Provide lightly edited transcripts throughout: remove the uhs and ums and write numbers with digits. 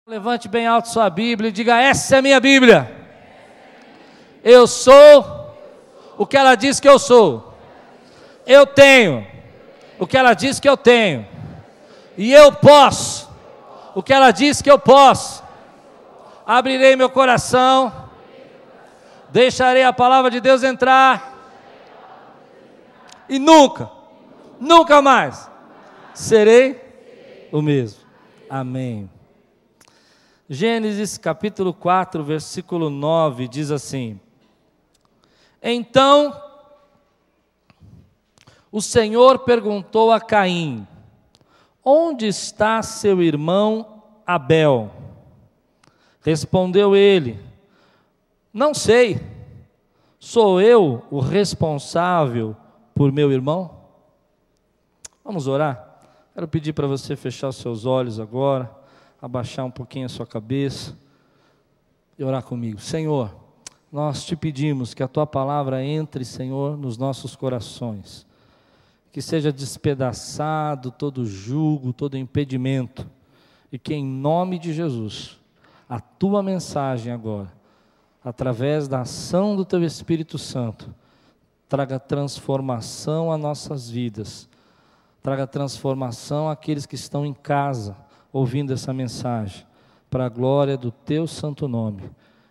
Levante bem alto sua Bíblia e diga: essa é a minha Bíblia. Eu sou o que ela diz que eu sou. Eu tenho o que ela diz que eu tenho. E eu posso o que ela diz que eu posso. Abrirei meu coração, deixarei a palavra de Deus entrar e nunca mais serei o mesmo. Amém. Gênesis capítulo 4, versículo 9, diz assim: Então o Senhor perguntou a Caim: onde está seu irmão Abel? Respondeu ele: não sei, sou eu o responsável por meu irmão? Vamos orar? Quero pedir para você fechar os seus olhos agora, abaixar um pouquinho a sua cabeça e orar comigo. Senhor, nós te pedimos que a tua palavra entre, Senhor, nos nossos corações, que seja despedaçado todo jugo, todo impedimento, e que em nome de Jesus, a tua mensagem agora, através da ação do teu Espírito Santo, traga transformação a nossas vidas, traga transformação àqueles que estão em casa, ouvindo essa mensagem, para a glória do teu santo nome.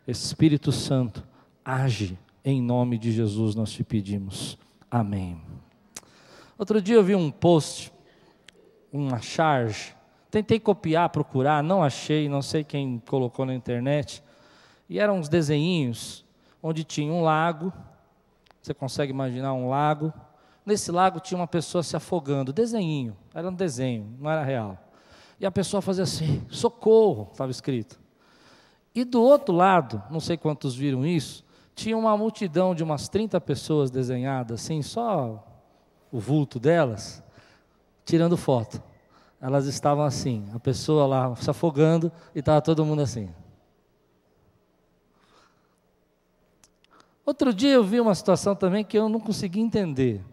Espírito Santo, age em nome de Jesus, nós te pedimos. Amém. Outro dia eu vi um post, uma charge, tentei copiar, procurar, não achei, não sei quem colocou na internet, e eram uns desenhinhos, onde tinha um lago, você consegue imaginar um lago, nesse lago tinha uma pessoa se afogando, desenhinho, era um desenho, não era real. E a pessoa fazia assim, socorro, estava escrito. E do outro lado, não sei quantos viram isso, tinha uma multidão de umas 30 pessoas desenhadas, assim, só o vulto delas, tirando foto. Elas estavam assim, a pessoa lá se afogando e estava todo mundo assim. Outro dia eu vi uma situação também que eu não consegui entender.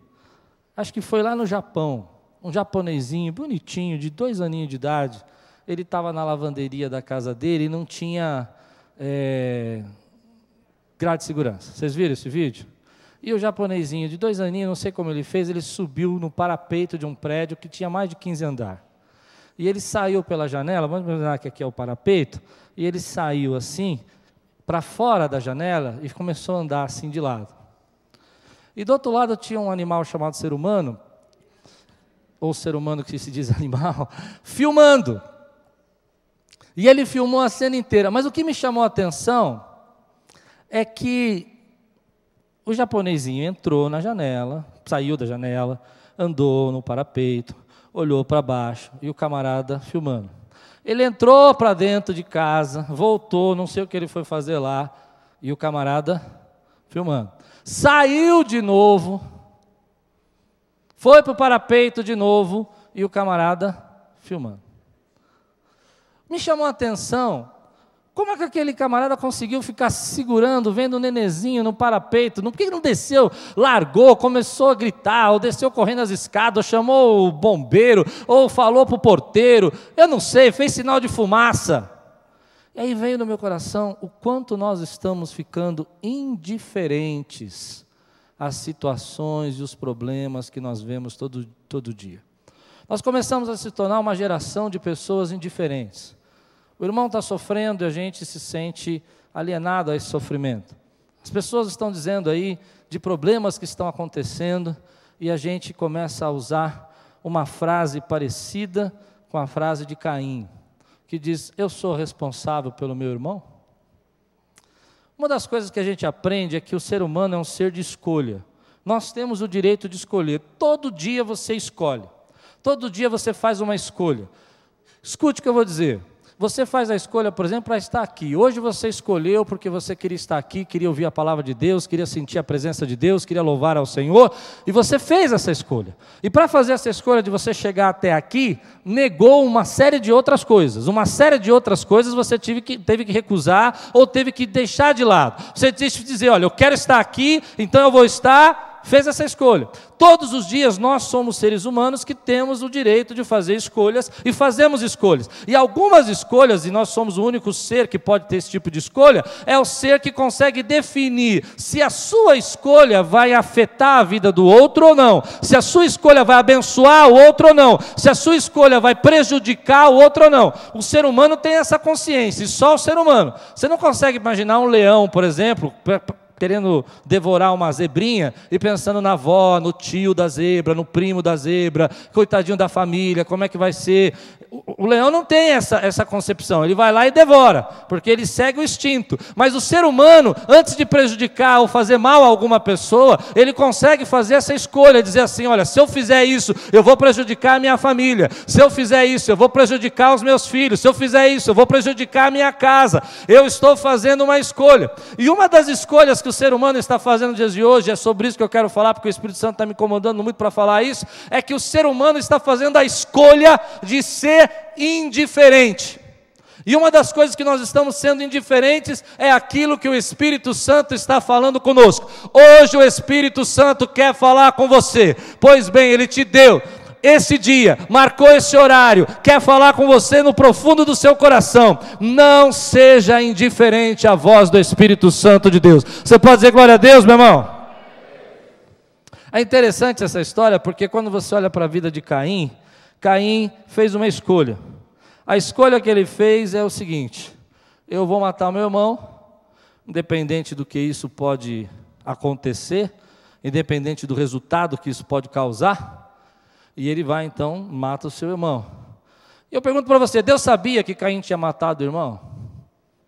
Acho que foi lá no Japão. Um japonesinho bonitinho, de 2 aninhos de idade, ele estava na lavanderia da casa dele e não tinha grade de segurança. Vocês viram esse vídeo? E o japonesinho de 2 aninhos, não sei como ele fez, ele subiu no parapeito de um prédio que tinha mais de 15 andares. E ele saiu pela janela, vamos imaginar que aqui é o parapeito, e ele saiu assim, para fora da janela e começou a andar assim de lado. E do outro lado tinha um animal chamado ser humano, ou ser humano que se diz animal, filmando. E ele filmou a cena inteira. Mas o que me chamou a atenção é que o japonesinho entrou na janela, saiu da janela, andou no parapeito, olhou para baixo e o camarada filmando. Ele entrou para dentro de casa, voltou, não sei o que ele foi fazer lá, e o camarada filmando. Saiu de novo, foi para o parapeito de novo e o camarada filmando. Me chamou a atenção, como é que aquele camarada conseguiu ficar segurando, vendo o nenenzinho no parapeito? Por que não desceu, largou, começou a gritar, ou desceu correndo as escadas, ou chamou o bombeiro, ou falou para o porteiro, eu não sei, fez sinal de fumaça. E aí veio no meu coração o quanto nós estamos ficando indiferentes as situações e os problemas que nós vemos todo dia. Nós começamos a se tornar uma geração de pessoas indiferentes. O irmão está sofrendo e a gente se sente alienado a esse sofrimento. As pessoas estão dizendo aí de problemas que estão acontecendo e a gente começa a usar uma frase parecida com a frase de Caim, que diz: eu sou responsável pelo meu irmão? Uma das coisas que a gente aprende é que o ser humano é um ser de escolha. Nós temos o direito de escolher. Todo dia você escolhe. Todo dia você faz uma escolha. Escute o que eu vou dizer. Você faz a escolha, por exemplo, para estar aqui. Hoje você escolheu porque você queria estar aqui, queria ouvir a palavra de Deus, queria sentir a presença de Deus, queria louvar ao Senhor, e você fez essa escolha. E para fazer essa escolha de você chegar até aqui, negou uma série de outras coisas. Uma série de outras coisas você teve que recusar ou teve que deixar de lado. Você teve que dizer: olha, eu quero estar aqui, então eu vou estar fez essa escolha. Todos os dias nós somos seres humanos que temos o direito de fazer escolhas e fazemos escolhas. E algumas escolhas, e nós somos o único ser que pode ter esse tipo de escolha, é o ser que consegue definir se a sua escolha vai afetar a vida do outro ou não, se a sua escolha vai abençoar o outro ou não, se a sua escolha vai prejudicar o outro ou não. O ser humano tem essa consciência, e só o ser humano. Você não consegue imaginar um leão, por exemplo, querendo devorar uma zebrinha e pensando na avó, no tio da zebra, no primo da zebra, coitadinho da família, como é que vai ser? O leão não tem essa concepção, ele vai lá e devora, porque ele segue o instinto. Mas o ser humano, antes de prejudicar ou fazer mal a alguma pessoa, ele consegue fazer essa escolha, dizer assim, olha, se eu fizer isso, eu vou prejudicar a minha família, se eu fizer isso, eu vou prejudicar os meus filhos, se eu fizer isso, eu vou prejudicar a minha casa. Eu estou fazendo uma escolha. E uma das escolhas que o ser humano está fazendo nos dias de hoje, é sobre isso que eu quero falar, porque o Espírito Santo está me incomodando muito para falar isso, é que o ser humano está fazendo a escolha de ser indiferente. E uma das coisas que nós estamos sendo indiferentes é aquilo que o Espírito Santo está falando conosco. Hoje o Espírito Santo quer falar com você. Pois bem, Ele te deu esse dia, marcou esse horário, quer falar com você no profundo do seu coração. Não seja indiferente à voz do Espírito Santo de Deus. Você pode dizer glória a Deus, meu irmão? É interessante essa história, porque quando você olha para a vida de Caim, Caim fez uma escolha. A escolha que ele fez é o seguinte: eu vou matar o meu irmão, independente do que isso pode acontecer, independente do resultado que isso pode causar. E ele vai então, mata o seu irmão. E eu pergunto para você, Deus sabia que Caim tinha matado o irmão?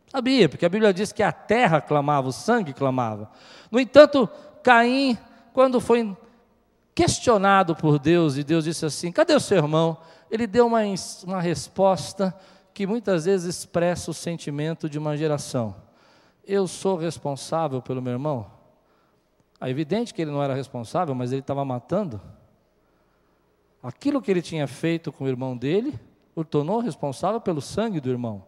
Sabia, porque a Bíblia diz que a terra clamava, o sangue clamava. No entanto, Caim, quando foi questionado por Deus, e Deus disse assim, cadê o seu irmão? Ele deu uma resposta que muitas vezes expressa o sentimento de uma geração. Eu sou responsável pelo meu irmão? É evidente que ele não era responsável, mas ele estava matando. Aquilo que ele tinha feito com o irmão dele, o tornou responsável pelo sangue do irmão.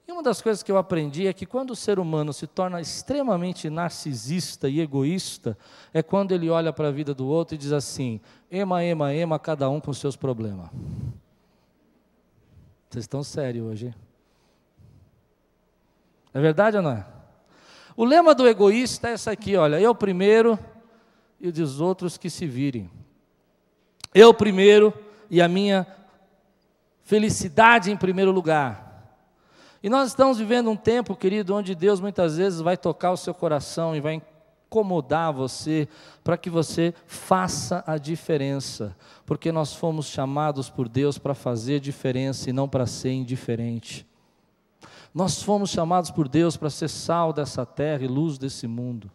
E uma das coisas que eu aprendi é que quando o ser humano se torna extremamente narcisista e egoísta, é quando ele olha para a vida do outro e diz assim, ema, ema, ema, cada um com seus problemas. Vocês estão sérios hoje, hein? É verdade ou não é? O lema do egoísta é esse aqui, olha, eu primeiro e os outros que se virem. Eu primeiro e a minha felicidade em primeiro lugar. E nós estamos vivendo um tempo, querido, onde Deus muitas vezes vai tocar o seu coração e vai incomodar você para que você faça a diferença. Porque nós fomos chamados por Deus para fazer diferença e não para ser indiferente. Nós fomos chamados por Deus para ser sal dessa terra e luz desse mundo.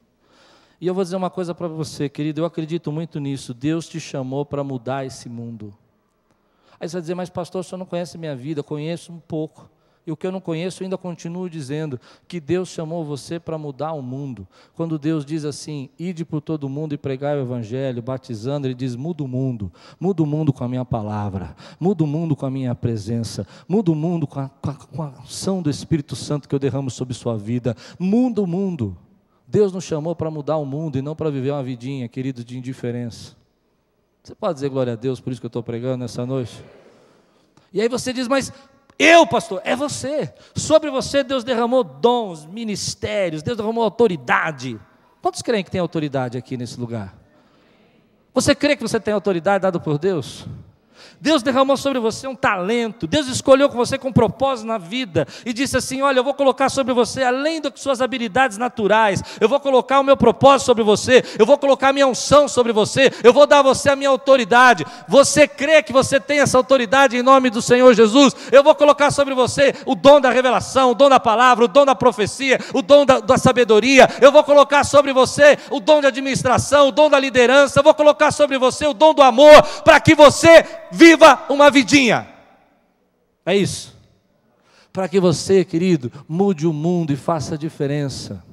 E eu vou dizer uma coisa para você, querido, eu acredito muito nisso. Deus te chamou para mudar esse mundo. Aí você vai dizer, mas pastor, o senhor não conhece minha vida? Eu conheço um pouco. E o que eu não conheço, eu ainda continuo dizendo que Deus chamou você para mudar o mundo. Quando Deus diz assim, ide por todo mundo e pregai o evangelho, batizando, Ele diz, muda o mundo com a minha palavra, muda o mundo com a minha presença, muda o mundo com a ação do Espírito Santo que eu derramo sobre sua vida, muda o mundo. Deus nos chamou para mudar o mundo e não para viver uma vidinha, querido, de indiferença. Você pode dizer glória a Deus, por isso que eu estou pregando nessa noite? E aí você diz, mas eu, pastor, é você. Sobre você Deus derramou dons, ministérios, Deus derramou autoridade. Quantos creem que tem autoridade aqui nesse lugar? Você crê que você tem autoridade dada por Deus? Deus derramou sobre você um talento, Deus escolheu com você com um propósito na vida, e disse assim, olha, eu vou colocar sobre você, além das suas habilidades naturais, eu vou colocar o meu propósito sobre você, eu vou colocar a minha unção sobre você, eu vou dar a você a minha autoridade. Você crê que você tem essa autoridade em nome do Senhor Jesus? Eu vou colocar sobre você o dom da revelação, o dom da palavra, o dom da profecia, o dom da sabedoria, eu vou colocar sobre você o dom de administração, o dom da liderança, eu vou colocar sobre você o dom do amor, para que você viva uma vidinha. É isso. Para que você, querido, mude o mundo e faça a diferença.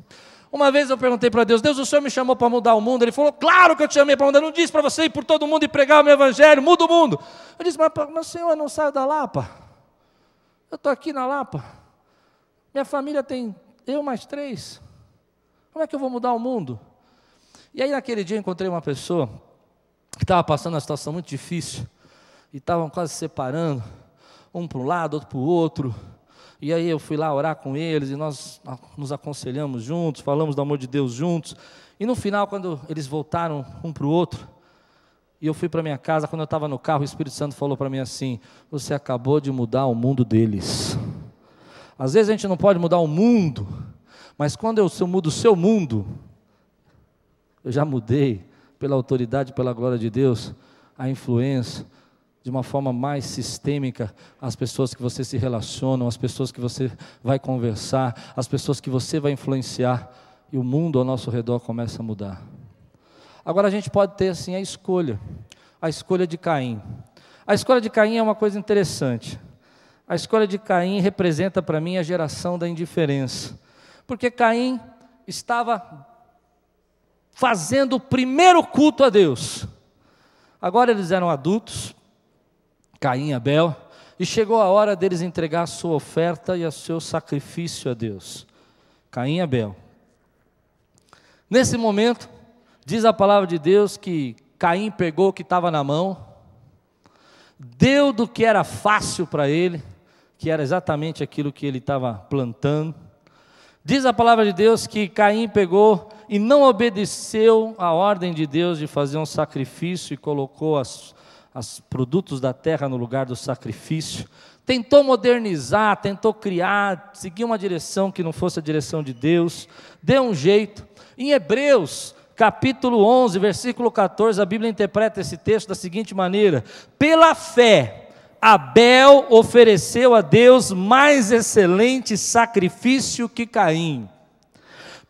Uma vez eu perguntei para Deus, Deus, o Senhor me chamou para mudar o mundo? Ele falou, claro que eu te chamei para mudar. Eu não disse para você ir por todo mundo e pregar o meu evangelho, muda o mundo. Eu disse, mas Senhor, eu não saio da Lapa. Eu estou aqui na Lapa. Minha família tem eu mais 3. Como é que eu vou mudar o mundo? E aí naquele dia eu encontrei uma pessoa que estava passando uma situação muito difícil, e estavam quase se separando, um para um lado, outro para o outro, e aí eu fui lá orar com eles, e nós nos aconselhamos juntos, falamos do amor de Deus juntos, e no final, quando eles voltaram um para o outro, e eu fui para minha casa, quando eu estava no carro, o Espírito Santo falou para mim assim: você acabou de mudar o mundo deles. Às vezes a gente não pode mudar o mundo, mas quando eu mudo o seu mundo, eu já mudei, pela autoridade, pela glória de Deus, a influência, de uma forma mais sistêmica, as pessoas que você se relaciona, as pessoas que você vai conversar, as pessoas que você vai influenciar, e o mundo ao nosso redor começa a mudar. Agora a gente pode ter assim a escolha de Caim. A escolha de Caim é uma coisa interessante. A escolha de Caim representa para mim a geração da indiferença, porque Caim estava fazendo o primeiro culto a Deus. Agora eles eram adultos, Caim e Abel, e chegou a hora deles entregar a sua oferta e o seu sacrifício a Deus. Caim e Abel. Nesse momento, diz a palavra de Deus que Caim pegou o que estava na mão, deu do que era fácil para ele, que era exatamente aquilo que ele estava plantando. Diz a palavra de Deus que Caim pegou e não obedeceu a ordem de Deus de fazer um sacrifício e colocou os produtos da terra no lugar do sacrifício. Tentou modernizar, tentou criar, seguir uma direção que não fosse a direção de Deus, deu um jeito. Em Hebreus, capítulo 11, versículo 14, a Bíblia interpreta esse texto da seguinte maneira: pela fé, Abel ofereceu a Deus mais excelente sacrifício que Caim,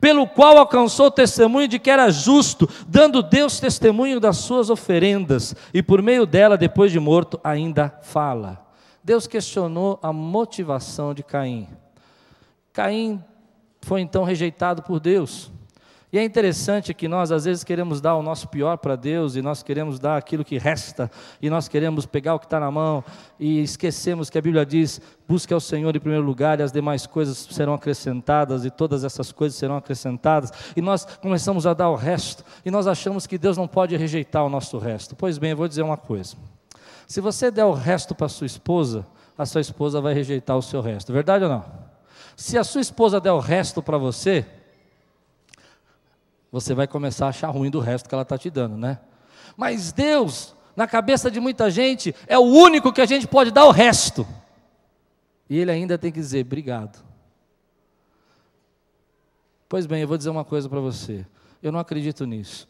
pelo qual alcançou o testemunho de que era justo, dando Deus testemunho das suas oferendas, e por meio dela, depois de morto, ainda fala. Deus questionou a motivação de Caim. Caim foi então rejeitado por Deus. E é interessante que nós às vezes queremos dar o nosso pior para Deus, e nós queremos dar aquilo que resta, e nós queremos pegar o que está na mão, e esquecemos que a Bíblia diz: busque ao Senhor em primeiro lugar, e as demais coisas serão acrescentadas, e todas essas coisas serão acrescentadas, e nós começamos a dar o resto, e nós achamos que Deus não pode rejeitar o nosso resto. Pois bem, eu vou dizer uma coisa: se você der o resto para a sua esposa vai rejeitar o seu resto, verdade ou não? Se a sua esposa der o resto para você vai começar a achar ruim do resto que ela está te dando, né? Mas Deus, na cabeça de muita gente, é o único que a gente pode dar o resto. E Ele ainda tem que dizer: obrigado. Pois bem, eu vou dizer uma coisa para você: eu não acredito nisso.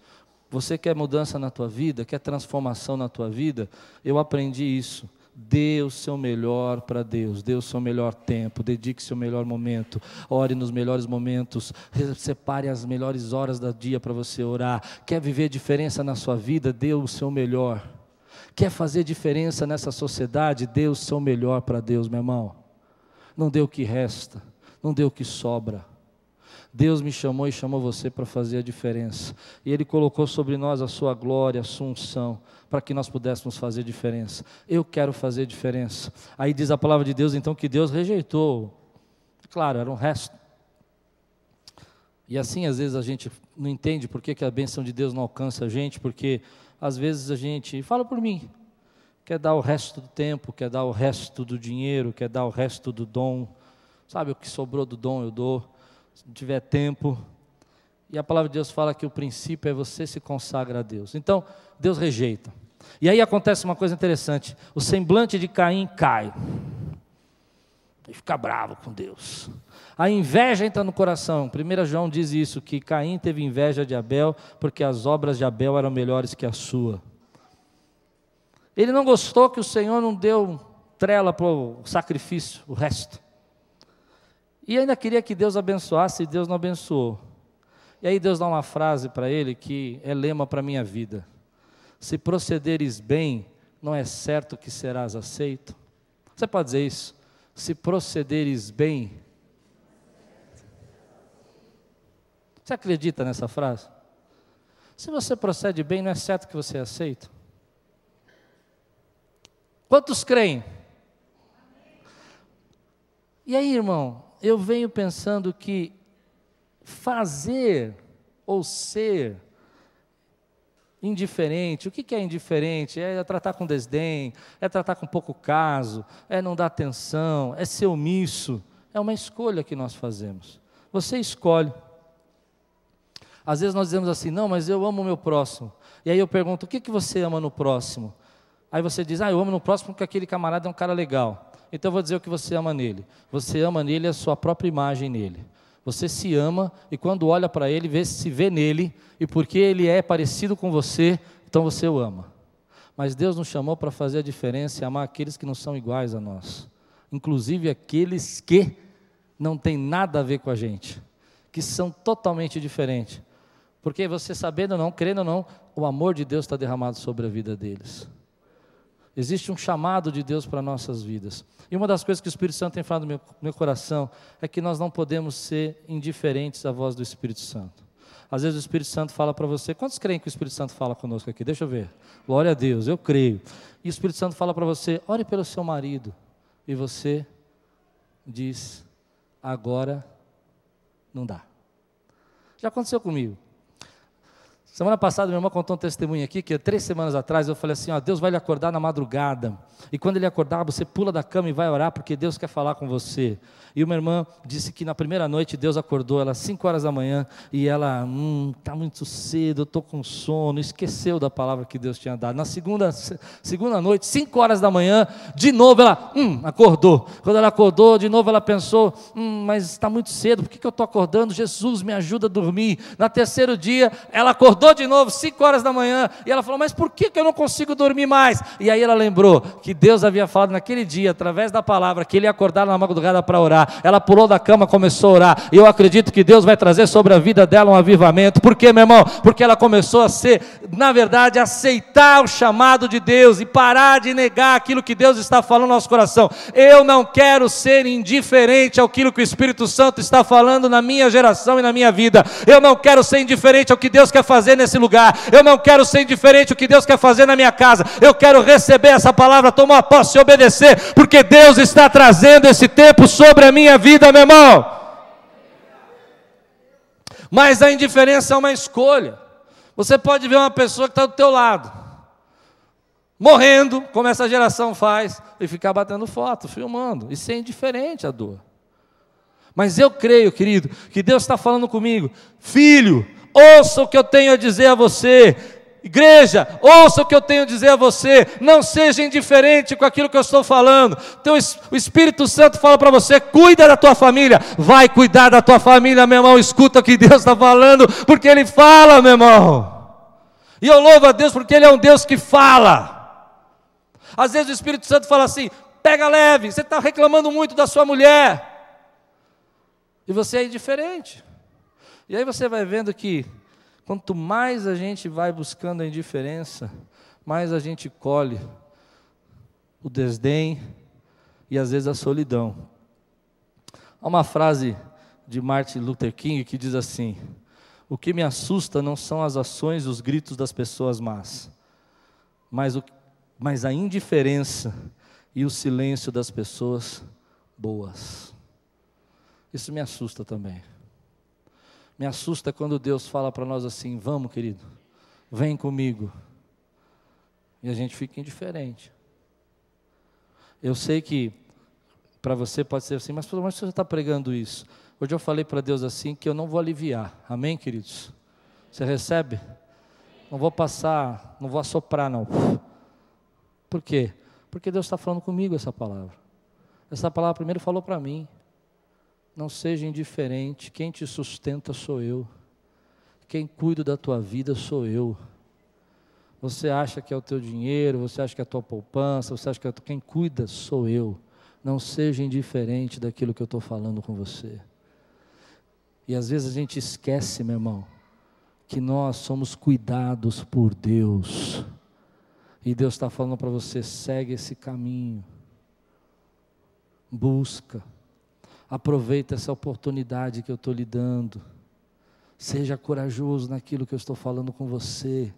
Você quer mudança na tua vida, quer transformação na tua vida? Eu aprendi isso. Dê o seu melhor para Deus, dê o seu melhor tempo, dedique o seu melhor momento, ore nos melhores momentos, separe as melhores horas do dia para você orar. Quer viver diferença na sua vida? Dê o seu melhor. Quer fazer diferença nessa sociedade? Dê o seu melhor para Deus, meu irmão. Não dê o que resta, não dê o que sobra. Deus me chamou e chamou você para fazer a diferença, e Ele colocou sobre nós a sua glória, a sua unção, para que nós pudéssemos fazer diferença. Eu quero fazer diferença. Aí diz a palavra de Deus então que Deus rejeitou, claro, era um resto. E assim às vezes a gente não entende por que a bênção de Deus não alcança a gente, porque às vezes a gente, fala por mim, quer dar o resto do tempo, quer dar o resto do dinheiro, quer dar o resto do dom, sabe, o que sobrou do dom eu dou, se não tiver tempo. E a palavra de Deus fala que o princípio é você se consagra a Deus. Então, Deus rejeita. E aí acontece uma coisa interessante: o semblante de Caim cai. Ele fica bravo com Deus. A inveja entra no coração. 1 João diz isso, que Caim teve inveja de Abel, porque as obras de Abel eram melhores que a sua. Ele não gostou que o Senhor não deu trela para o sacrifício, o resto. E ainda queria que Deus abençoasse, e Deus não abençoou. E aí Deus dá uma frase para ele que é lema para a minha vida: se procederes bem, não é certo que serás aceito. Você pode dizer isso? Se procederes bem. Você acredita nessa frase? Se você procede bem, não é certo que você é aceito. Quantos creem? E aí, irmão, eu venho pensando que fazer ou ser Indiferente, o que é indiferente? É tratar com desdém, é tratar com pouco caso, é não dar atenção, é ser omisso. É uma escolha que nós fazemos. Você escolhe. Às vezes nós dizemos assim, não, mas eu amo o meu próximo. E aí eu pergunto, o que você ama no próximo? Aí você diz, eu amo no próximo porque aquele camarada é um cara legal. Então eu vou dizer o que você ama nele. Você ama nele a sua própria imagem nele. Você se ama e quando olha para ele, se vê nele, e porque ele é parecido com você, então você o ama. Mas Deus nos chamou para fazer a diferença e amar aqueles que não são iguais a nós. Inclusive aqueles que não têm nada a ver com a gente, que são totalmente diferentes. Porque você sabendo ou não, querendo ou não, o amor de Deus está derramado sobre a vida deles. Existe um chamado de Deus para nossas vidas. E uma das coisas que o Espírito Santo tem falado no meu coração é que nós não podemos ser indiferentes à voz do Espírito Santo. Às vezes o Espírito Santo fala para você, quantos creem que o Espírito Santo fala conosco aqui? Deixa eu ver. Glória a Deus, eu creio. E o Espírito Santo fala para você, ore pelo seu marido. E você diz, agora não dá. Já aconteceu comigo. Semana passada, minha irmã contou um testemunho aqui, que 3 semanas atrás, eu falei assim, Deus vai lhe acordar na madrugada, e quando ele acordar, você pula da cama e vai orar, porque Deus quer falar com você. E uma irmã disse que na primeira noite, Deus acordou ela às 5 horas da manhã, e ela, está muito cedo, eu estou com sono, esqueceu da palavra que Deus tinha dado. Na segunda noite, 5 horas da manhã, de novo ela, acordou. Quando ela acordou, de novo ela pensou, mas está muito cedo, por que eu estou acordando? Jesus, me ajuda a dormir. Na terceiro dia, ela acordou de novo, 5 horas da manhã, e ela falou, mas por que eu não consigo dormir mais? E aí ela lembrou que Deus havia falado naquele dia, através da palavra, que ele ia acordar na madrugada para orar. Ela pulou da cama, começou a orar, e eu acredito que Deus vai trazer sobre a vida dela um avivamento. Por quê, meu irmão? Porque ela começou a ser, na verdade, aceitar o chamado de Deus, e parar de negar aquilo que Deus está falando no nosso coração. Eu não quero ser indiferente àquilo que o Espírito Santo está falando na minha geração e na minha vida. Eu não quero ser indiferente ao que Deus quer fazer nesse lugar. Eu não quero ser indiferente ao que Deus quer fazer na minha casa. Eu quero receber essa palavra, tomar posse e obedecer, porque Deus está trazendo esse tempo sobre a minha vida, meu irmão. Mas a indiferença é uma escolha. Você pode ver uma pessoa que está do teu lado, morrendo, como essa geração faz, e ficar batendo foto, filmando, e ser indiferente à dor. Mas eu creio, querido, que Deus está falando comigo, filho, ouça o que eu tenho a dizer a você. Igreja, ouça o que eu tenho a dizer a você. Não seja indiferente com aquilo que eu estou falando. Então, o Espírito Santo fala para você, cuida da tua família. Vai cuidar da tua família, meu irmão. Escuta o que Deus está falando, porque Ele fala, meu irmão. E eu louvo a Deus porque Ele é um Deus que fala. Às vezes o Espírito Santo fala assim, pega leve, você está reclamando muito da sua mulher, e você é indiferente. E aí você vai vendo que quanto mais a gente vai buscando a indiferença, mais a gente colhe o desdém e às vezes a solidão. Há uma frase de Martin Luther King que diz assim, o que me assusta não são as ações e os gritos das pessoas más, mas a indiferença e o silêncio das pessoas boas. Isso me assusta também. Me assusta quando Deus fala para nós assim, vamos, querido, vem comigo. E a gente fica indiferente. Eu sei que para você pode ser assim, mas você está pregando isso. Hoje eu falei para Deus assim, que eu não vou aliviar. Amém, queridos? Você recebe? Não vou passar, não vou assoprar, não. Por quê? Porque Deus está falando comigo essa palavra. Essa palavra primeiro falou para mim. Não seja indiferente, quem te sustenta sou eu, quem cuida da tua vida sou eu. Você acha que é o teu dinheiro, você acha que é a tua poupança, você acha que quem cuida sou eu. Não seja indiferente daquilo que eu estou falando com você. E às vezes a gente esquece, meu irmão, que nós somos cuidados por Deus, e Deus está falando para você, segue esse caminho, busca. Aproveita essa oportunidade que eu estou lhe dando. Seja corajoso naquilo que eu estou falando com você.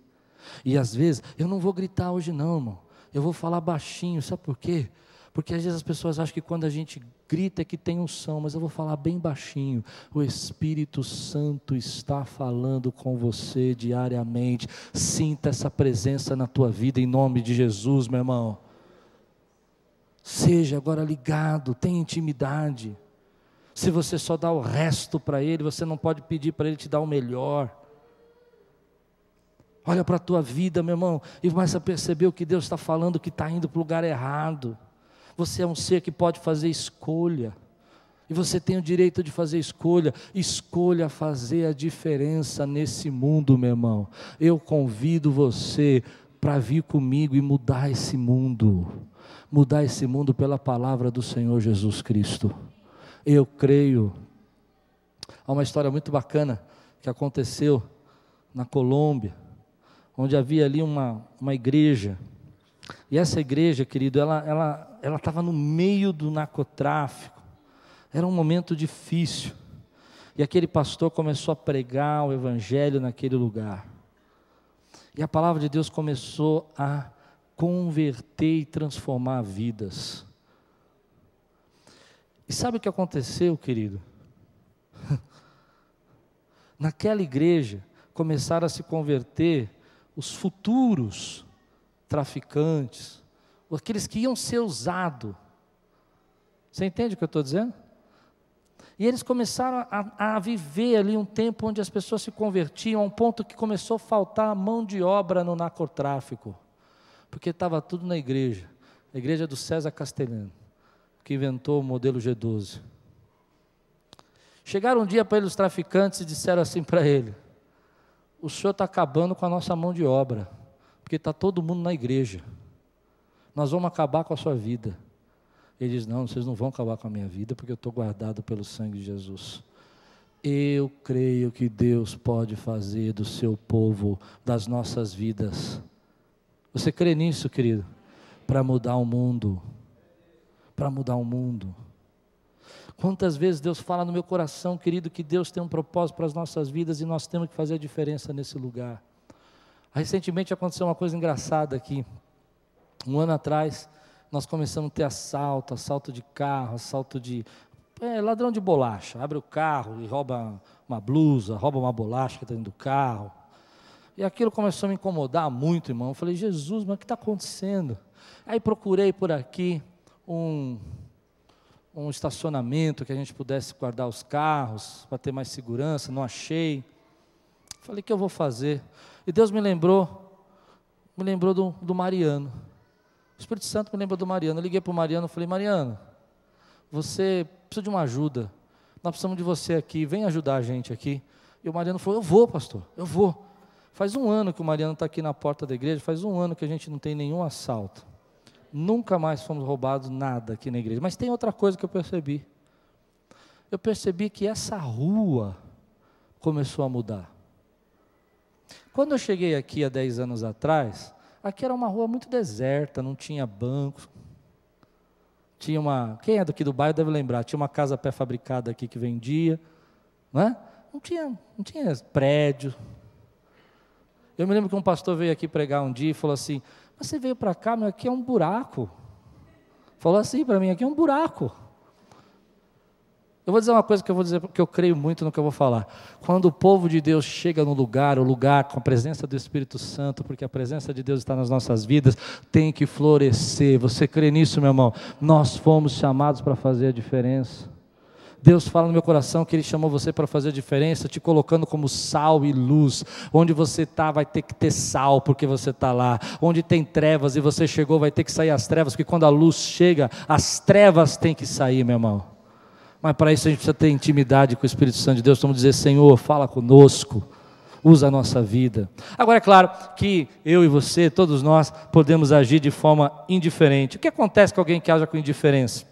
E às vezes, eu não vou gritar hoje não, irmão. Eu vou falar baixinho, sabe por quê? Porque às vezes as pessoas acham que quando a gente grita que tem unção, mas eu vou falar bem baixinho. O Espírito Santo está falando com você diariamente. Sinta essa presença na tua vida, em nome de Jesus, meu irmão. Seja agora ligado, tenha intimidade. Se você só dá o resto para Ele, você não pode pedir para Ele te dar o melhor. Olha para a tua vida, meu irmão, e começa a perceber o que Deus está falando, que está indo para o lugar errado. Você é um ser que pode fazer escolha, e você tem o direito de fazer escolha. Escolha fazer a diferença nesse mundo, meu irmão. Eu convido você para vir comigo e mudar esse mundo pela palavra do Senhor Jesus Cristo. Eu creio. Há uma história muito bacana que aconteceu na Colômbia, onde havia ali uma igreja, e essa igreja, querido, ela estava no meio do narcotráfico, era um momento difícil, e aquele pastor começou a pregar o evangelho naquele lugar, e a palavra de Deus começou a converter e transformar vidas. E sabe o que aconteceu, querido? Naquela igreja começaram a se converter os futuros traficantes, aqueles que iam ser usados. Você entende o que eu estou dizendo? E eles começaram a viver ali um tempo onde as pessoas se convertiam, a um ponto que começou a faltar mão de obra no narcotráfico, porque estava tudo na igreja, a igreja do César Castelhano, que inventou o modelo G12. Chegaram um dia para ele os traficantes e disseram assim para ele: o senhor está acabando com a nossa mão de obra, porque está todo mundo na igreja, nós vamos acabar com a sua vida. Ele diz: não, vocês não vão acabar com a minha vida, porque eu estou guardado pelo sangue de Jesus. Eu creio que Deus pode fazer do seu povo, das nossas vidas. Você crê nisso, querido? Para mudar o mundo. Para mudar o mundo. Quantas vezes Deus fala no meu coração, querido, que Deus tem um propósito para as nossas vidas e nós temos que fazer a diferença nesse lugar. Recentemente aconteceu uma coisa engraçada aqui. Um ano atrás, nós começamos a ter assalto de carro, assalto de... ladrão de bolacha. Abre o carro e rouba uma blusa, rouba uma bolacha que está dentro do carro. E aquilo começou a me incomodar muito, irmão. Eu falei: Jesus, mas o que está acontecendo? Aí procurei por aqui um estacionamento que a gente pudesse guardar os carros, para ter mais segurança, não achei. Falei: o que eu vou fazer? E Deus me lembrou do Mariano. O Espírito Santo me lembrou do Mariano. Eu liguei para o Mariano e falei: Mariano, você precisa de uma ajuda, nós precisamos de você aqui, vem ajudar a gente aqui. E o Mariano falou: eu vou, pastor, eu vou. Faz um ano que o Mariano está aqui na porta da igreja, faz um ano que a gente não tem nenhum assalto. Nunca mais fomos roubados nada aqui na igreja. Mas tem outra coisa que eu percebi. Eu percebi que essa rua começou a mudar. Quando eu cheguei aqui há 10 anos atrás, aqui era uma rua muito deserta, não tinha banco. Tinha quem é daqui do bairro deve lembrar, tinha uma casa pré-fabricada aqui que vendia, não é? Não tinha prédio. Eu me lembro que um pastor veio aqui pregar um dia e falou assim: mas você veio para cá, mas aqui é um buraco. Falou assim para mim: aqui é um buraco. Eu vou dizer uma coisa que eu vou dizer, porque eu creio muito no que eu vou falar. Quando o povo de Deus chega no lugar, o lugar com a presença do Espírito Santo, porque a presença de Deus está nas nossas vidas, tem que florescer. Você crê nisso, meu irmão? Nós fomos chamados para fazer a diferença. Deus fala no meu coração que Ele chamou você para fazer a diferença, te colocando como sal e luz. Onde você está vai ter que ter sal, porque você está lá. Onde tem trevas e você chegou, vai ter que sair as trevas, porque quando a luz chega, as trevas têm que sair, meu irmão. Mas para isso a gente precisa ter intimidade com o Espírito Santo de Deus. Vamos dizer: Senhor, fala conosco, usa a nossa vida. Agora é claro que eu e você, todos nós, podemos agir de forma indiferente. O que acontece com alguém que age com indiferença?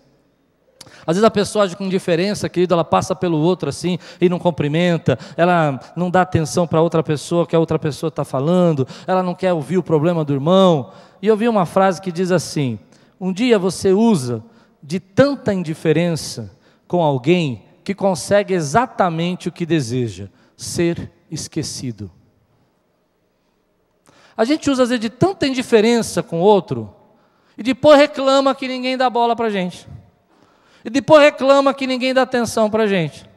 Às vezes a pessoa age com indiferença, querido, ela passa pelo outro assim e não cumprimenta, ela não dá atenção para outra pessoa que a outra pessoa está falando, ela não quer ouvir o problema do irmão. E eu vi uma frase que diz assim: um dia você usa de tanta indiferença com alguém que consegue exatamente o que deseja: ser esquecido. A gente usa às vezes de tanta indiferença com o outro e depois reclama que ninguém dá bola para a gente. E depois reclama que ninguém dá atenção para a gente.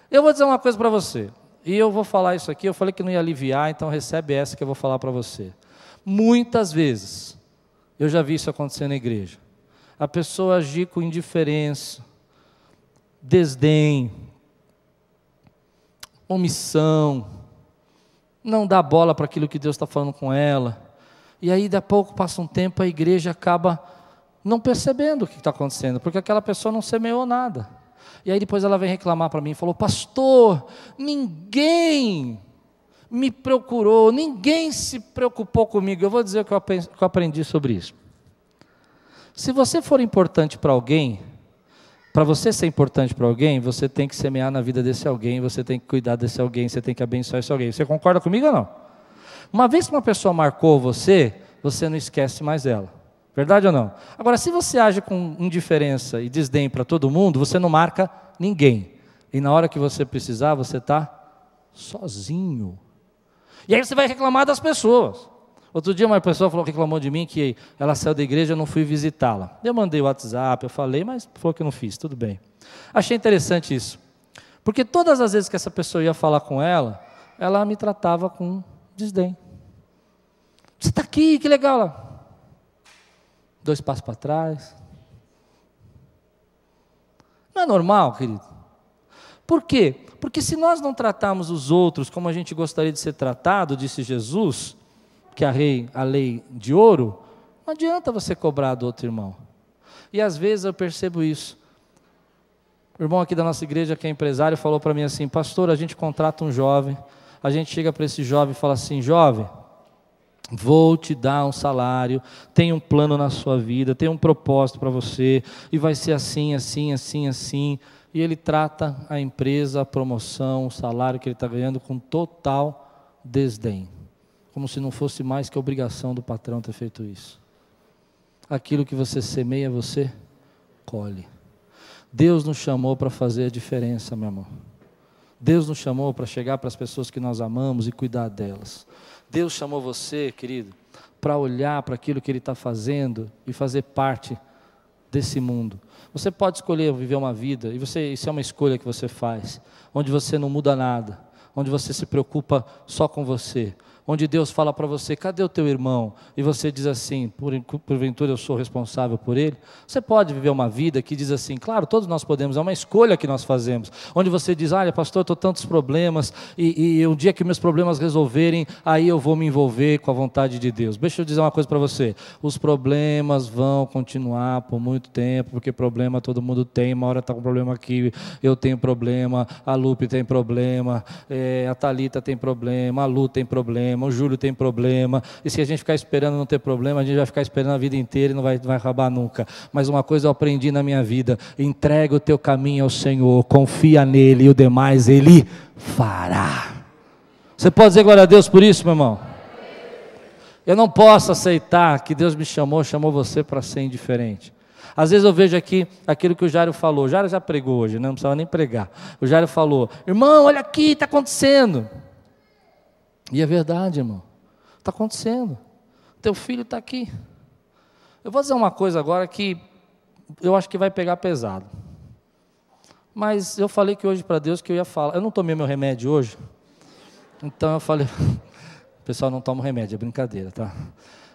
Eu vou dizer uma coisa para você. E eu vou falar isso aqui, eu falei que não ia aliviar, então recebe essa que eu vou falar para você. Muitas vezes, eu já vi isso acontecer na igreja. A pessoa agir com indiferença, desdém, omissão, não dá bola para aquilo que Deus está falando com ela. E aí, daqui a pouco, passa um tempo, a igreja acaba não percebendo o que está acontecendo, porque aquela pessoa não semeou nada. E aí depois ela vem reclamar para mim e falou: pastor, ninguém me procurou, ninguém se preocupou comigo. Eu vou dizer o que eu aprendi sobre isso. Se você for importante para alguém, para você ser importante para alguém, você tem que semear na vida desse alguém, você tem que cuidar desse alguém, você tem que abençoar esse alguém. Você concorda comigo ou não? Uma vez que uma pessoa marcou você, você não esquece mais ela. Verdade ou não? Agora, se você age com indiferença e desdém para todo mundo, você não marca ninguém. E na hora que você precisar, você está sozinho. E aí você vai reclamar das pessoas. Outro dia uma pessoa reclamou de mim que ela saiu da igreja e eu não fui visitá-la. Eu mandei o WhatsApp, eu falei, mas falou que eu não fiz, tudo bem. Achei interessante isso. Porque todas as vezes que essa pessoa ia falar com ela me tratava com desdém. Você está aqui, que legal lá. 2 passos para trás. Não é normal, querido? Por quê? Porque se nós não tratarmos os outros como a gente gostaria de ser tratado, disse Jesus, que a lei de ouro, não adianta você cobrar do outro irmão. E às vezes eu percebo isso. O irmão aqui da nossa igreja, que é empresário, falou para mim assim: pastor, a gente contrata um jovem, a gente chega para esse jovem e fala assim: jovem, vou te dar um salário, tem um plano na sua vida, tem um propósito para você, e vai ser assim, assim, assim, assim. E ele trata a empresa, a promoção, o salário que ele está ganhando com total desdém. Como se não fosse mais que obrigação do patrão ter feito isso. Aquilo que você semeia, você colhe. Deus nos chamou para fazer a diferença, meu irmão. Deus nos chamou para chegar para as pessoas que nós amamos e cuidar delas. Deus chamou você, querido, para olhar para aquilo que Ele está fazendo e fazer parte desse mundo. Você pode escolher viver uma vida, e isso é uma escolha que você faz, onde você não muda nada, onde você se preocupa só com você, onde Deus fala para você: cadê o teu irmão? E você diz assim: porventura eu sou responsável por ele. Você pode viver uma vida que diz assim, claro, todos nós podemos, é uma escolha que nós fazemos, onde você diz: olha, pastor, eu estou tantos problemas, e um dia que meus problemas resolverem, aí eu vou me envolver com a vontade de Deus. Deixa eu dizer uma coisa para você: os problemas vão continuar por muito tempo, porque problema todo mundo tem. Uma hora está com problema aqui, eu tenho problema, a Lupe tem problema, a Thalita tem problema, a Lu tem problema, o Júlio tem problema, e se a gente ficar esperando não ter problema, a gente vai ficar esperando a vida inteira e não vai acabar nunca. Mas uma coisa eu aprendi na minha vida: entrega o teu caminho ao Senhor, confia nele, e o demais Ele fará. Você pode dizer glória a Deus por isso, meu irmão? Eu não posso aceitar que Deus me chamou você para ser indiferente. Às vezes eu vejo aqui aquilo que o Jairo falou. O Jairo já pregou hoje, né? Não precisava nem pregar. O Jairo falou: irmão, olha aqui, está acontecendo. E é verdade, irmão, está acontecendo. Teu filho está aqui. Eu vou dizer uma coisa agora que eu acho que vai pegar pesado. Mas eu falei que hoje para Deus que eu ia falar. Eu não tomei meu remédio hoje, então eu falei: o pessoal não toma remédio, é brincadeira, tá?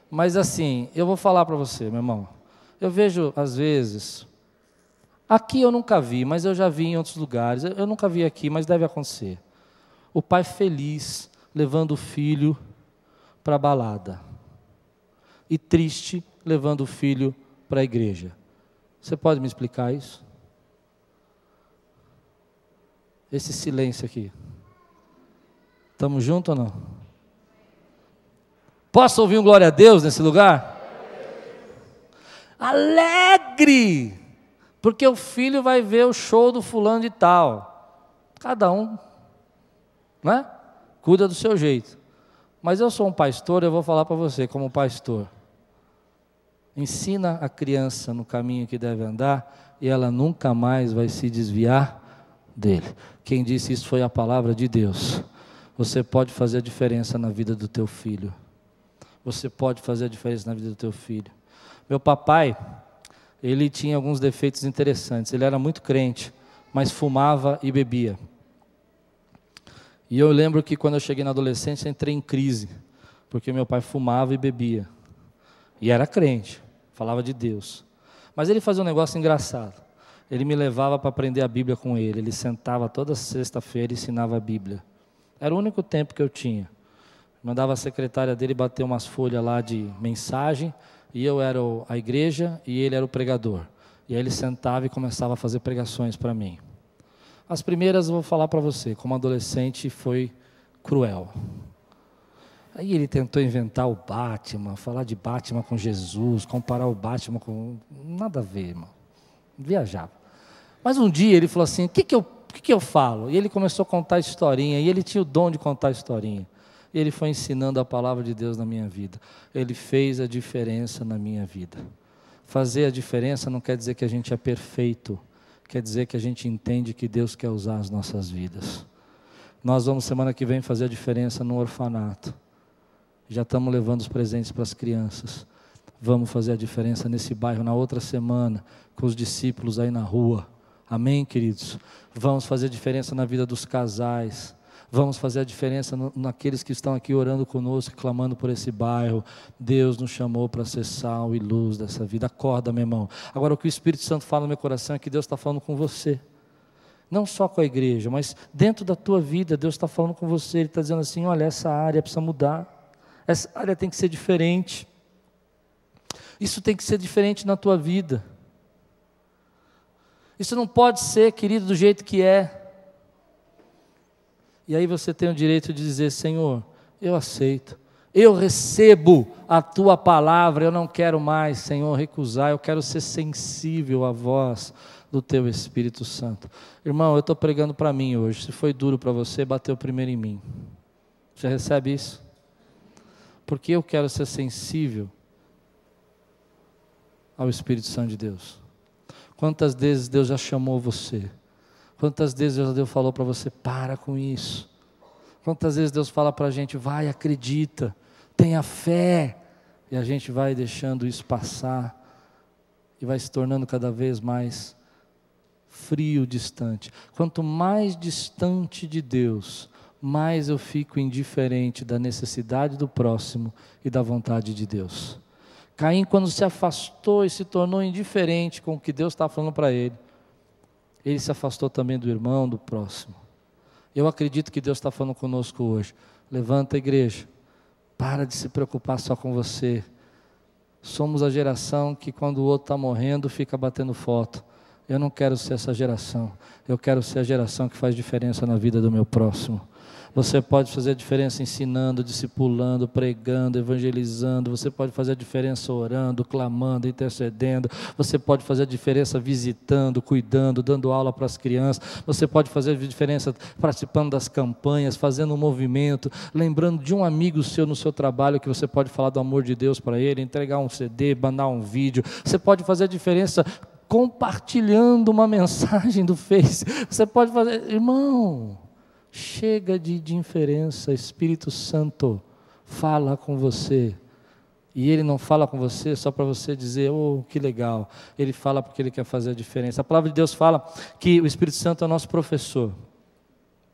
Mas assim, eu vou falar para você, meu irmão. Eu vejo às vezes, aqui eu nunca vi, mas eu já vi em outros lugares. Eu nunca vi aqui, mas deve acontecer. O pai feliz levando o filho para a balada, e triste levando o filho para a igreja. Você pode me explicar isso? Esse silêncio aqui. Estamos juntos ou não? Posso ouvir um glória a Deus nesse lugar? Alegre, porque o filho vai ver o show do fulano de tal. Cada um, né? Cuida do seu jeito. Mas eu sou um pastor, eu vou falar para você como pastor: ensina a criança no caminho que deve andar, e ela nunca mais vai se desviar dele. Quem disse isso foi a palavra de Deus. Você pode fazer a diferença na vida do teu filho. Você pode fazer a diferença na vida do teu filho. Meu papai, ele tinha alguns defeitos interessantes. Ele era muito crente, mas fumava e bebia. E eu lembro que quando eu cheguei na adolescência, entrei em crise, porque meu pai fumava e bebia. E era crente, falava de Deus. Mas ele fazia um negócio engraçado. Ele me levava para aprender a Bíblia com ele. Ele sentava toda sexta-feira e ensinava a Bíblia. Era o único tempo que eu tinha. Mandava a secretária dele bater umas folhas lá de mensagem, e eu era a igreja e ele era o pregador. E aí ele sentava e começava a fazer pregações para mim. As primeiras eu vou falar para você, como adolescente foi cruel. Aí ele tentou inventar o Batman, falar de Batman com Jesus, comparar o Batman com... Nada a ver, irmão. Viajava. Mas um dia ele falou assim, o que eu falo? E ele começou a contar historinha, e ele tinha o dom de contar historinha. E ele foi ensinando a palavra de Deus na minha vida. Ele fez a diferença na minha vida. Fazer a diferença não quer dizer que a gente é perfeito, quer dizer que a gente entende que Deus quer usar as nossas vidas. Nós vamos semana que vem fazer a diferença no orfanato. Já estamos levando os presentes para as crianças. Vamos fazer a diferença nesse bairro na outra semana, com os discípulos aí na rua. Amém, queridos? Vamos fazer a diferença na vida dos casais. Vamos fazer a diferença naqueles que estão aqui orando conosco, clamando por esse bairro. Deus nos chamou para ser sal e luz dessa vida. Acorda, meu irmão. Agora, o que o Espírito Santo fala no meu coração é que Deus está falando com você. Não só com a igreja, mas dentro da tua vida, Deus está falando com você. Ele está dizendo assim, olha, essa área precisa mudar. Essa área tem que ser diferente. Isso tem que ser diferente na tua vida. Isso não pode ser, querido, do jeito que é. E aí você tem o direito de dizer, Senhor, eu aceito, eu recebo a Tua palavra, eu não quero mais, Senhor, recusar, eu quero ser sensível à voz do Teu Espírito Santo. Irmão, eu estou pregando para mim hoje, se foi duro para você, bateu primeiro em mim. Você recebe isso? Porque eu quero ser sensível ao Espírito Santo de Deus. Quantas vezes Deus já chamou você? Quantas vezes Deus falou para você, para com isso? Quantas vezes Deus fala para a gente, vai, acredita, tenha fé, e a gente vai deixando isso passar, e vai se tornando cada vez mais frio, distante. Quanto mais distante de Deus, mais eu fico indiferente da necessidade do próximo e da vontade de Deus. Caim, quando se afastou e se tornou indiferente com o que Deus estava falando para ele, ele se afastou também do irmão, do próximo. Eu acredito que Deus está falando conosco hoje. Levanta a igreja, para de se preocupar só com você. Somos a geração que quando o outro está morrendo, fica batendo foto. Eu não quero ser essa geração, eu quero ser a geração que faz diferença na vida do meu próximo. Você pode fazer a diferença ensinando, discipulando, pregando, evangelizando. Você pode fazer a diferença orando, clamando, intercedendo. Você pode fazer a diferença visitando, cuidando, dando aula para as crianças. Você pode fazer a diferença participando das campanhas, fazendo um movimento, lembrando de um amigo seu no seu trabalho que você pode falar do amor de Deus para ele, entregar um CD, mandar um vídeo. Você pode fazer a diferença compartilhando uma mensagem do Face. Você pode fazer, irmão... Chega de indiferença, Espírito Santo fala com você. E Ele não fala com você só para você dizer, oh, que legal. Ele fala porque Ele quer fazer a diferença. A palavra de Deus fala que o Espírito Santo é o nosso professor.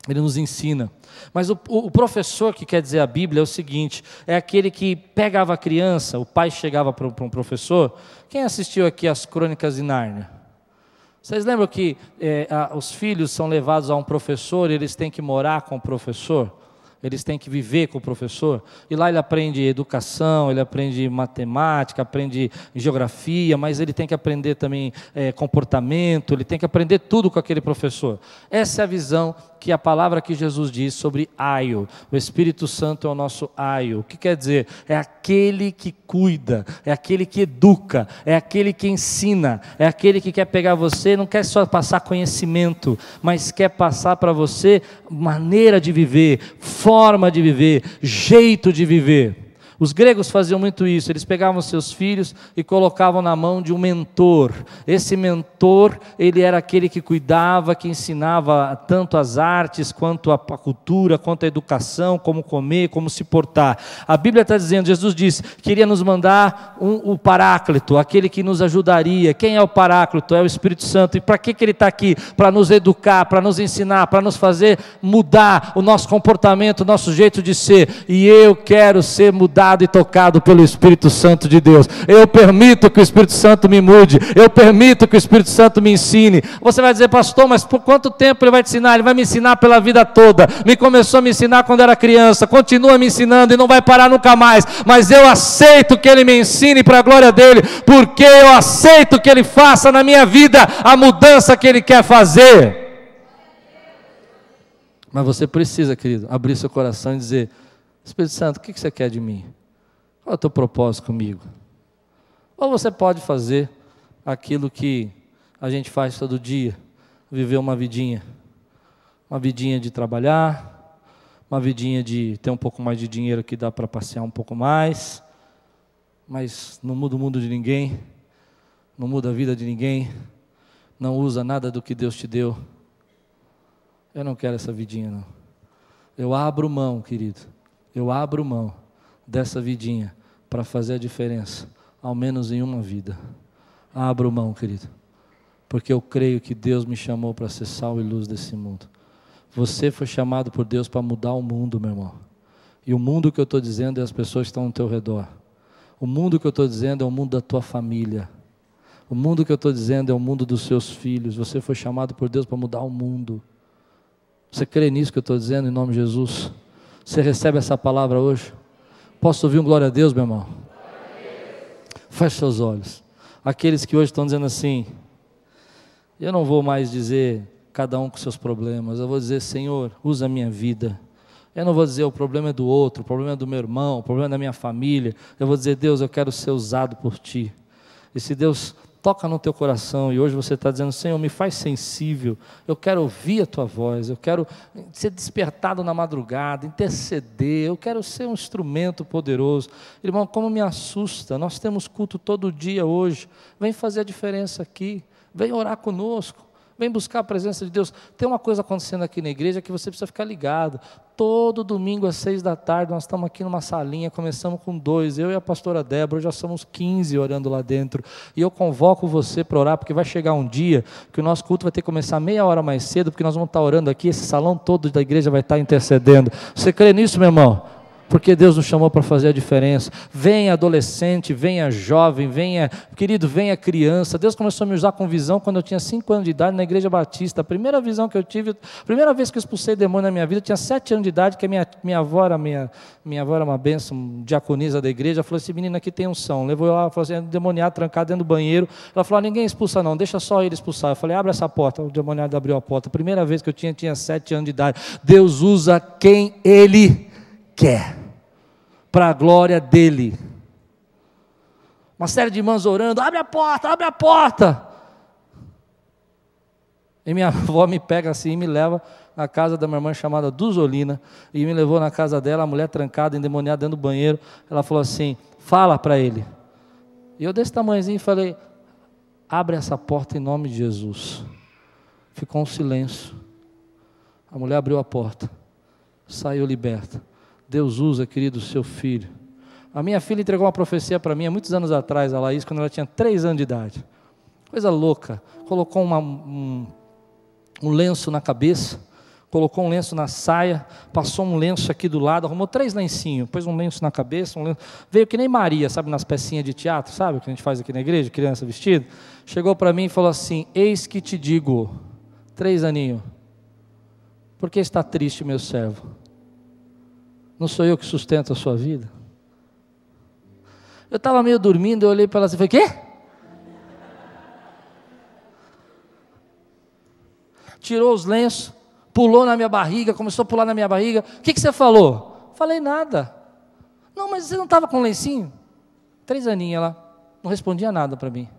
Ele nos ensina. Mas o professor, que quer dizer a Bíblia, é o seguinte, é aquele que pegava a criança, o pai chegava para um professor. Quem assistiu aqui às Crônicas de Nárnia? Vocês lembram que os filhos são levados a um professor, eles têm que morar com o professor? Eles têm que viver com o professor? E lá ele aprende educação, ele aprende matemática, aprende geografia, mas ele tem que aprender também comportamento, ele tem que aprender tudo com aquele professor. Essa é a visão que a palavra que Jesus diz sobre aio. O Espírito Santo é o nosso aio. O que quer dizer? É aquele que cuida, é aquele que educa, é aquele que ensina, é aquele que quer pegar você, não quer só passar conhecimento, mas quer passar para você maneira de viver, forma de viver, jeito de viver. Os gregos faziam muito isso, eles pegavam seus filhos e colocavam na mão de um mentor. Esse mentor, ele era aquele que cuidava, que ensinava tanto as artes, quanto a cultura, quanto a educação, como comer, como se portar. A Bíblia está dizendo, Jesus disse, que iria nos mandar o Paráclito, aquele que nos ajudaria. Quem é o Paráclito? É o Espírito Santo. E para que ele está aqui? Para nos educar, para nos ensinar, para nos fazer mudar o nosso comportamento, o nosso jeito de ser. E eu quero ser mudado e tocado pelo Espírito Santo de Deus. Eu permito que o Espírito Santo me mude, eu permito que o Espírito Santo me ensine. Você vai dizer, pastor, mas por quanto tempo ele vai te ensinar? Ele vai me ensinar pela vida toda. Me começou a me ensinar quando era criança, continua me ensinando e não vai parar nunca mais, mas eu aceito que ele me ensine para a glória dele, porque eu aceito que ele faça na minha vida a mudança que ele quer fazer. Mas você precisa, querido, abrir seu coração e dizer, Espírito Santo, o que você quer de mim? Qual é o teu propósito comigo? Ou você pode fazer aquilo que a gente faz todo dia, viver uma vidinha de trabalhar, uma vidinha de ter um pouco mais de dinheiro que dá para passear um pouco mais, mas não muda o mundo de ninguém, não muda a vida de ninguém, não usa nada do que Deus te deu. Eu não quero essa vidinha, não. Eu abro mão, querido. Eu abro mão dessa vidinha para fazer a diferença, ao menos em uma vida. Abro mão, querido, porque eu creio que Deus me chamou para ser sal e luz desse mundo. Você foi chamado por Deus para mudar o mundo, meu irmão. E o mundo que eu estou dizendo é as pessoas que estão ao teu redor. O mundo que eu estou dizendo é o mundo da tua família. O mundo que eu estou dizendo é o mundo dos seus filhos. Você foi chamado por Deus para mudar o mundo. Você crê nisso que eu estou dizendo, em nome de Jesus? Você recebe essa palavra hoje? Posso ouvir um glória a Deus, meu irmão? Feche seus olhos. Aqueles que hoje estão dizendo assim, eu não vou mais dizer cada um com seus problemas, eu vou dizer, Senhor, usa a minha vida. Eu não vou dizer o problema é do outro, o problema é do meu irmão, o problema é da minha família. Eu vou dizer, Deus, eu quero ser usado por Ti. E se Deus toca no teu coração e hoje você está dizendo, Senhor, me faz sensível, eu quero ouvir a tua voz, eu quero ser despertado na madrugada, interceder, eu quero ser um instrumento poderoso. Irmão, como me assusta, nós temos culto todo dia hoje, vem fazer a diferença aqui, vem orar conosco, vem buscar a presença de Deus. Tem uma coisa acontecendo aqui na igreja que você precisa ficar ligado. Todo domingo às 6 da tarde, nós estamos aqui numa salinha, começamos com 2, eu e a pastora Débora, já somos 15 orando lá dentro, e eu convoco você para orar, porque vai chegar um dia que o nosso culto vai ter que começar meia hora mais cedo, porque nós vamos estar orando aqui, esse salão todo da igreja vai estar intercedendo. Você crê nisso, meu irmão? Porque Deus nos chamou para fazer a diferença. Venha adolescente, venha jovem, venha, querido, venha criança. Deus começou a me usar com visão quando eu tinha 5 anos de idade na igreja batista. A primeira visão que eu tive, a primeira vez que eu expulsei demônio na minha vida, eu tinha 7 anos de idade, que a minha avó era uma bênção, diaconisa da igreja. Ela falou assim, menina, aqui tem unção. Levou eu lá, falou assim, demoniado trancado dentro do banheiro. Ela falou, ninguém expulsa não, deixa só ele expulsar. Eu falei, abre essa porta. O demoniado abriu a porta. A primeira vez que eu tinha 7 anos de idade. Deus usa quem Ele quer, para a glória dEle. Uma série de irmãs orando, abre a porta, abre a porta. E minha avó me pega assim e me leva na casa da minha irmã chamada Duzolina, e me levou na casa dela, a mulher trancada, endemoniada dentro do banheiro. Ela falou assim, fala para ele. E eu desse tamanhozinho falei, abre essa porta em nome de Jesus. Ficou um silêncio. A mulher abriu a porta, saiu liberta. Deus usa, querido, o seu filho. A minha filha entregou uma profecia para mim há muitos anos atrás, a Laís, quando ela tinha 3 anos de idade. Coisa louca. Colocou um lenço na cabeça, colocou um lenço na saia, passou um lenço aqui do lado, arrumou 3 lencinhos, pôs um lenço na cabeça, veio que nem Maria, sabe, nas pecinhas de teatro, sabe, o que a gente faz aqui na igreja, criança vestida. Chegou para mim e falou assim, eis que te digo, 3 aninhos, por que está triste, meu servo? Não sou eu que sustento a sua vida? Eu estava meio dormindo, eu olhei para ela assim e falei, quê? Tirou os lenços, pulou na minha barriga, começou a pular na minha barriga. O que você falou? Falei nada. Não, mas você não estava com um lencinho? 3 aninhos ela não respondia nada para mim.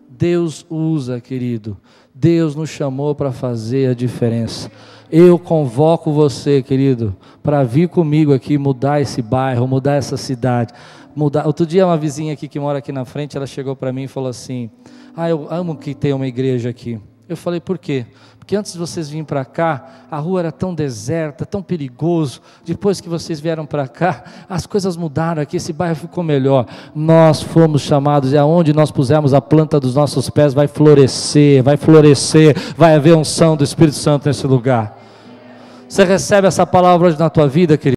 Deus usa, querido. Deus nos chamou para fazer a diferença. Eu convoco você, querido, para vir comigo aqui, mudar esse bairro, mudar essa cidade. Outro dia uma vizinha aqui que mora aqui na frente, ela chegou para mim e falou assim: eu amo que tenha uma igreja aqui. Eu falei, por quê? Porque antes de vocês virem para cá, a rua era tão deserta, tão perigoso. Depois que vocês vieram para cá, as coisas mudaram aqui, esse bairro ficou melhor. Nós fomos chamados, e aonde nós pusermos a planta dos nossos pés vai florescer, vai haver unção do Espírito Santo nesse lugar. Você recebe essa palavra hoje na tua vida, querido?